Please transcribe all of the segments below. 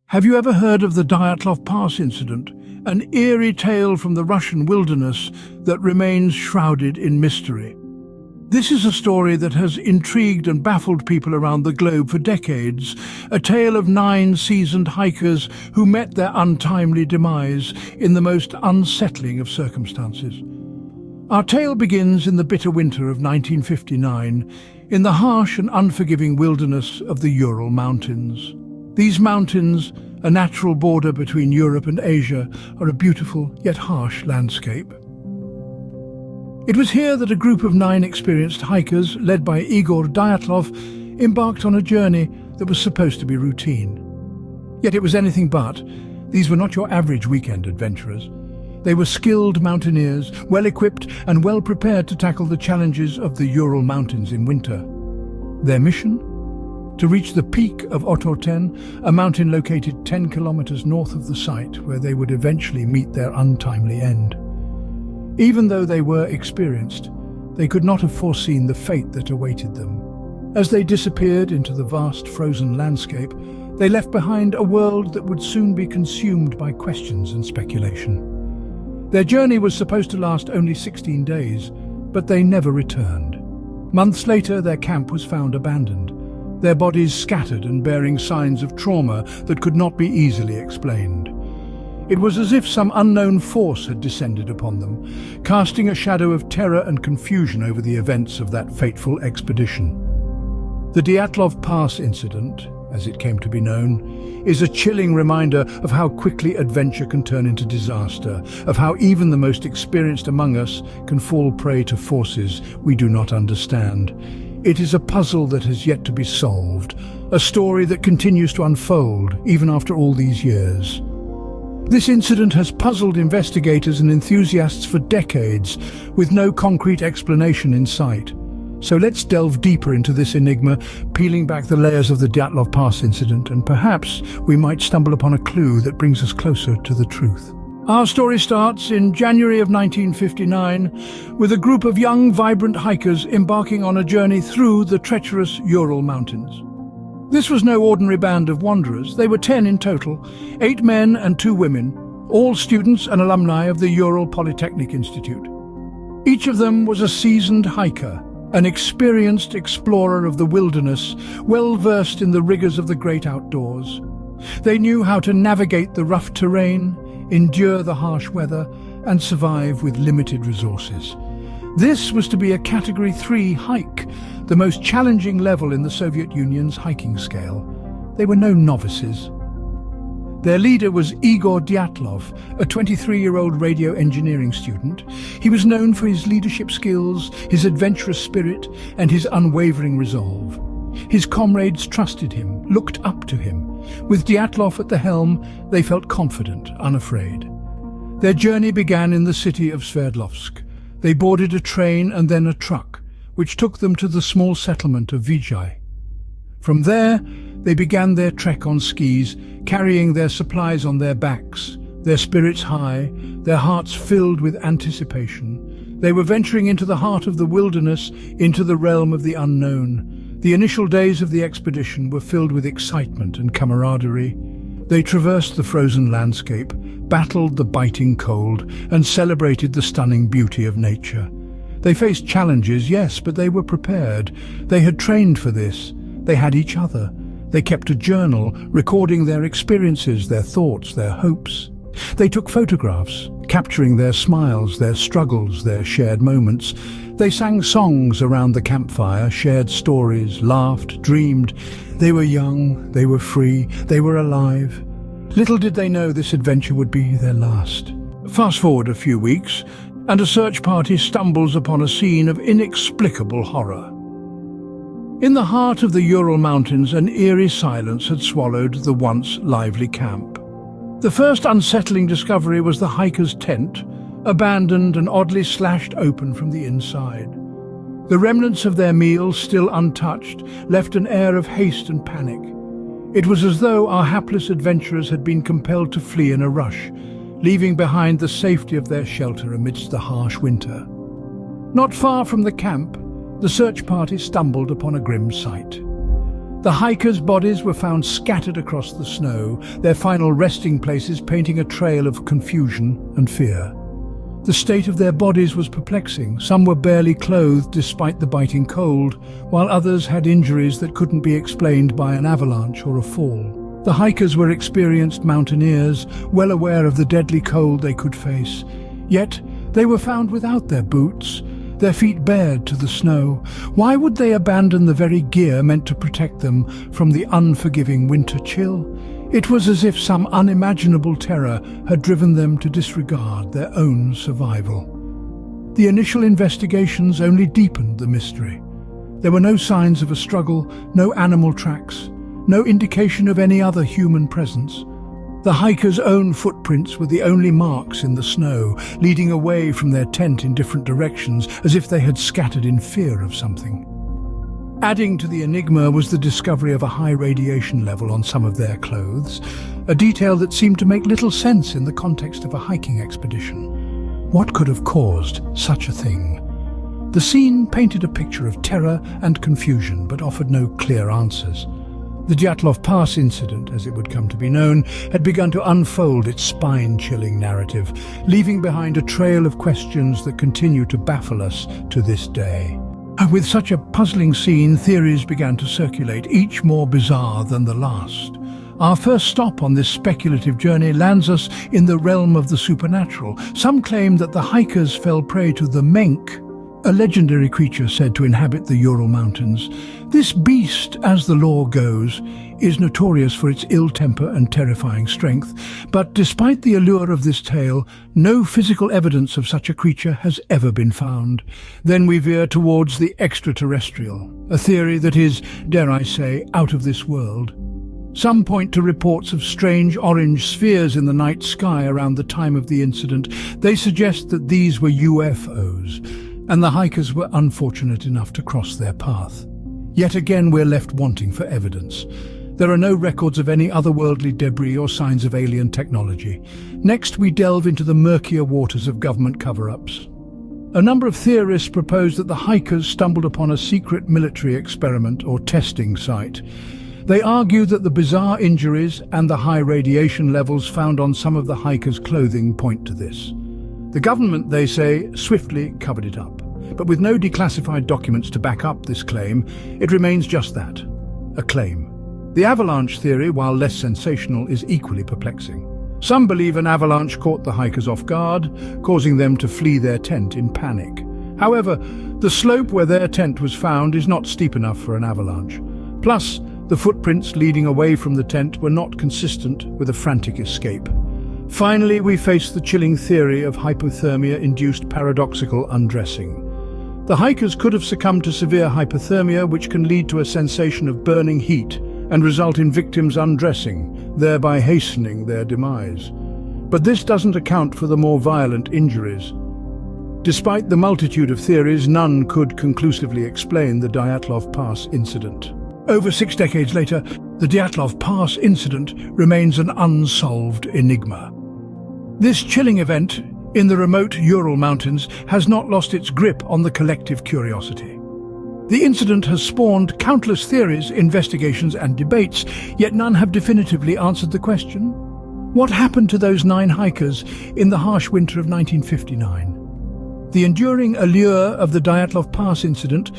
Have you ever heard of the Dyatlov Pass Incident, an eerie tale from the Russian wilderness that remains shrouded in mystery? This is a story that has intrigued and baffled people around the globe for decades, a tale of 9 seasoned hikers who met their untimely demise in the most unsettling of circumstances. Our tale begins in the bitter winter of 1959, in the harsh and unforgiving wilderness of the Ural Mountains. These mountains, a natural border between Europe and Asia, are a beautiful yet harsh landscape. It was here that a group of 9 experienced hikers, led by Igor Dyatlov, embarked on a journey that was supposed to be routine. Yet it was anything but. These were not your average weekend adventurers. They were skilled mountaineers, well-equipped and well-prepared to tackle the challenges of the Ural Mountains in winter. Their mission? To reach the peak of Otorten, a mountain located 10 kilometers north of the site where they would eventually meet their untimely end. Even though they were experienced, they could not have foreseen the fate that awaited them. As they disappeared into the vast frozen landscape, they left behind a world that would soon be consumed by questions and speculation. Their journey was supposed to last only 16 days, but they never returned. Months later, their camp was found abandoned, their bodies scattered and bearing signs of trauma that could not be easily explained. It was as if some unknown force had descended upon them, casting a shadow of terror and confusion over the events of that fateful expedition. The Dyatlov Pass Incident, as it came to be known, is a chilling reminder of how quickly adventure can turn into disaster, of how even the most experienced among us can fall prey to forces we do not understand. It is a puzzle that has yet to be solved, a story that continues to unfold even after all these years. This incident has puzzled investigators and enthusiasts for decades, with no concrete explanation in sight. So let's delve deeper into this enigma, peeling back the layers of the Dyatlov Pass Incident, and perhaps we might stumble upon a clue that brings us closer to the truth. Our story starts in January of 1959, with a group of young, vibrant hikers embarking on a journey through the treacherous Ural Mountains. This was no ordinary band of wanderers. They were 10 in total, 8 men and 2 women, all students and alumni of the Ural Polytechnic Institute. Each of them was a seasoned hiker, an experienced explorer of the wilderness, well-versed in the rigors of the great outdoors. They knew how to navigate the rough terrain, endure the harsh weather, and survive with limited resources. This was to be a Category 3 hike, the most challenging level in the Soviet Union's hiking scale. They were no novices. Their leader was Igor Dyatlov, a 23-year-old radio engineering student. He was known for his leadership skills, his adventurous spirit, and his unwavering resolve. His comrades trusted him, looked up to him. With Dyatlov at the helm, they felt confident, unafraid. Their journey began in the city of Sverdlovsk. They boarded a train and then a truck, which took them to the small settlement of Vijay. From there, they began their trek on skis, carrying their supplies on their backs, their spirits high, their hearts filled with anticipation. They were venturing into the heart of the wilderness, into the realm of the unknown. The initial days of the expedition were filled with excitement and camaraderie. They traversed the frozen landscape, battled the biting cold, and celebrated the stunning beauty of nature. They faced challenges, yes, but they were prepared. They had trained for this. They had each other. They kept a journal, recording their experiences, their thoughts, their hopes. They took photographs, capturing their smiles, their struggles, their shared moments. They sang songs around the campfire, shared stories, laughed, dreamed. They were young, they were free, they were alive. Little did they know this adventure would be their last. Fast forward a few weeks, and a search party stumbles upon a scene of inexplicable horror. In the heart of the Ural Mountains, an eerie silence had swallowed the once lively camp. The first unsettling discovery was the hiker's tent, abandoned and oddly slashed open from the inside. The remnants of their meal, still untouched, left an air of haste and panic. It was as though our hapless adventurers had been compelled to flee in a rush, leaving behind the safety of their shelter amidst the harsh winter. Not far from the camp, the search party stumbled upon a grim sight. The hikers' bodies were found scattered across the snow, their final resting places painting a trail of confusion and fear. The state of their bodies was perplexing. Some were barely clothed despite the biting cold, while others had injuries that couldn't be explained by an avalanche or a fall. The hikers were experienced mountaineers, well aware of the deadly cold they could face. Yet, they were found without their boots, their feet bared to the snow. Why would they abandon the very gear meant to protect them from the unforgiving winter chill? It was as if some unimaginable terror had driven them to disregard their own survival. The initial investigations only deepened the mystery. There were no signs of a struggle, no animal tracks, no indication of any other human presence. The hikers' own footprints were the only marks in the snow, leading away from their tent in different directions, as if they had scattered in fear of something. Adding to the enigma was the discovery of a high radiation level on some of their clothes, a detail that seemed to make little sense in the context of a hiking expedition. What could have caused such a thing? The scene painted a picture of terror and confusion, but offered no clear answers. The Dyatlov Pass Incident, as it would come to be known, had begun to unfold its spine-chilling narrative, leaving behind a trail of questions that continue to baffle us to this day. And with such a puzzling scene, theories began to circulate, each more bizarre than the last. Our first stop on this speculative journey lands us in the realm of the supernatural. Some claim that the hikers fell prey to the menk, a legendary creature said to inhabit the Ural Mountains. This beast, as the lore goes, is notorious for its ill temper and terrifying strength, but despite the allure of this tale, no physical evidence of such a creature has ever been found. Then we veer towards the extraterrestrial, a theory that is, dare I say, out of this world. Some point to reports of strange orange spheres in the night sky around the time of the incident. They suggest that these were UFOs, and the hikers were unfortunate enough to cross their path. Yet again we're left wanting for evidence. There are no records of any otherworldly debris or signs of alien technology. Next we delve into the murkier waters of government cover-ups. A number of theorists propose that the hikers stumbled upon a secret military experiment or testing site. They argue that the bizarre injuries and the high radiation levels found on some of the hikers' clothing point to this. The government, they say, swiftly covered it up. But with no declassified documents to back up this claim, it remains just that, a claim. The avalanche theory, while less sensational, is equally perplexing. Some believe an avalanche caught the hikers off guard, causing them to flee their tent in panic. However, the slope where their tent was found is not steep enough for an avalanche. Plus, the footprints leading away from the tent were not consistent with a frantic escape. Finally, we face the chilling theory of hypothermia-induced paradoxical undressing. The hikers could have succumbed to severe hypothermia, which can lead to a sensation of burning heat and result in victims undressing, thereby hastening their demise. But this doesn't account for the more violent injuries. Despite the multitude of theories, none could conclusively explain the Dyatlov Pass incident. Over 6 decades later, the Dyatlov Pass incident remains an unsolved enigma. This chilling event in the remote Ural Mountains has not lost its grip on the collective curiosity. The incident has spawned countless theories, investigations and debates, yet none have definitively answered the question: what happened to those 9 hikers in the harsh winter of 1959? The enduring allure of the Dyatlov Pass incident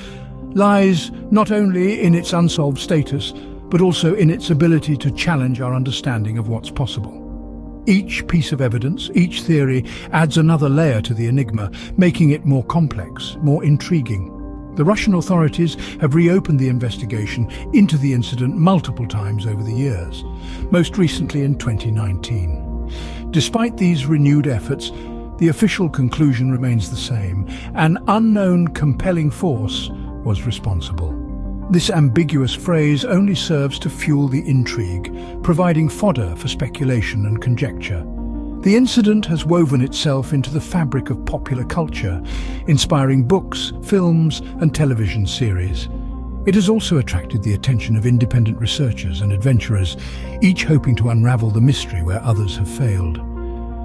lies not only in its unsolved status, but also in its ability to challenge our understanding of what's possible. Each piece of evidence, each theory, adds another layer to the enigma, making it more complex, more intriguing. The Russian authorities have reopened the investigation into the incident multiple times over the years, most recently in 2019. Despite these renewed efforts, the official conclusion remains the same: an unknown compelling force was responsible. This ambiguous phrase only serves to fuel the intrigue, providing fodder for speculation and conjecture. The incident has woven itself into the fabric of popular culture, inspiring books, films, and television series. It has also attracted the attention of independent researchers and adventurers, each hoping to unravel the mystery where others have failed.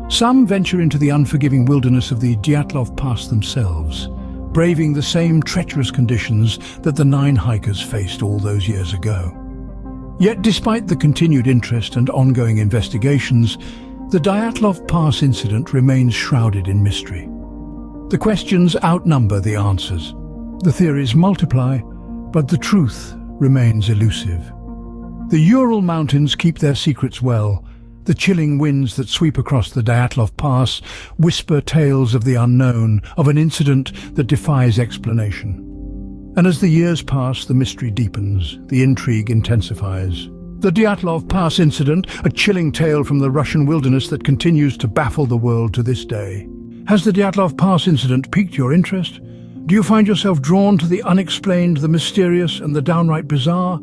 Some venture into the unforgiving wilderness of the Dyatlov Pass themselves, braving the same treacherous conditions that the 9 hikers faced all those years ago. Yet despite the continued interest and ongoing investigations, the Dyatlov Pass incident remains shrouded in mystery. The questions outnumber the answers. The theories multiply, but the truth remains elusive. The Ural Mountains keep their secrets well. The chilling winds that sweep across the Dyatlov Pass whisper tales of the unknown, of an incident that defies explanation. And as the years pass, the mystery deepens, the intrigue intensifies. The Dyatlov Pass Incident, a chilling tale from the Russian wilderness that continues to baffle the world to this day. Has the Dyatlov Pass Incident piqued your interest? Do you find yourself drawn to the unexplained, the mysterious, and the downright bizarre?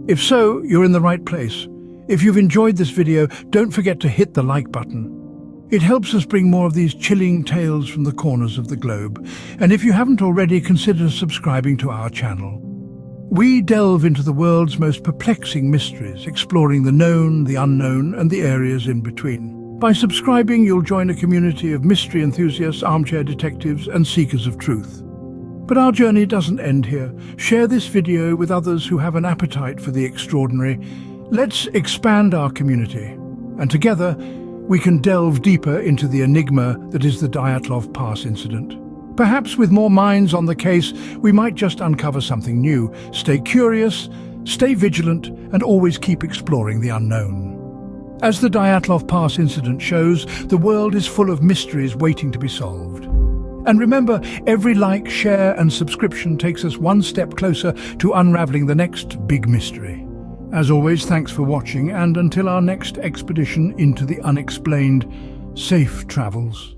If so, you're in the right place. If you've enjoyed this video, don't forget to hit the like button. It helps us bring more of these chilling tales from the corners of the globe. And if you haven't already, consider subscribing to our channel. We delve into the world's most perplexing mysteries, exploring the known, the unknown, and the areas in between. By subscribing, you'll join a community of mystery enthusiasts, armchair detectives, and seekers of truth. But our journey doesn't end here. Share this video with others who have an appetite for the extraordinary. Let's expand our community, and together we can delve deeper into the enigma that is the Dyatlov Pass Incident. Perhaps with more minds on the case, we might just uncover something new. Stay curious, stay vigilant, and always keep exploring the unknown. As the Dyatlov Pass Incident shows, the world is full of mysteries waiting to be solved. And remember, every like, share, and subscription takes us one step closer to unraveling the next big mystery. As always, thanks for watching, and until our next expedition into the unexplained, safe travels.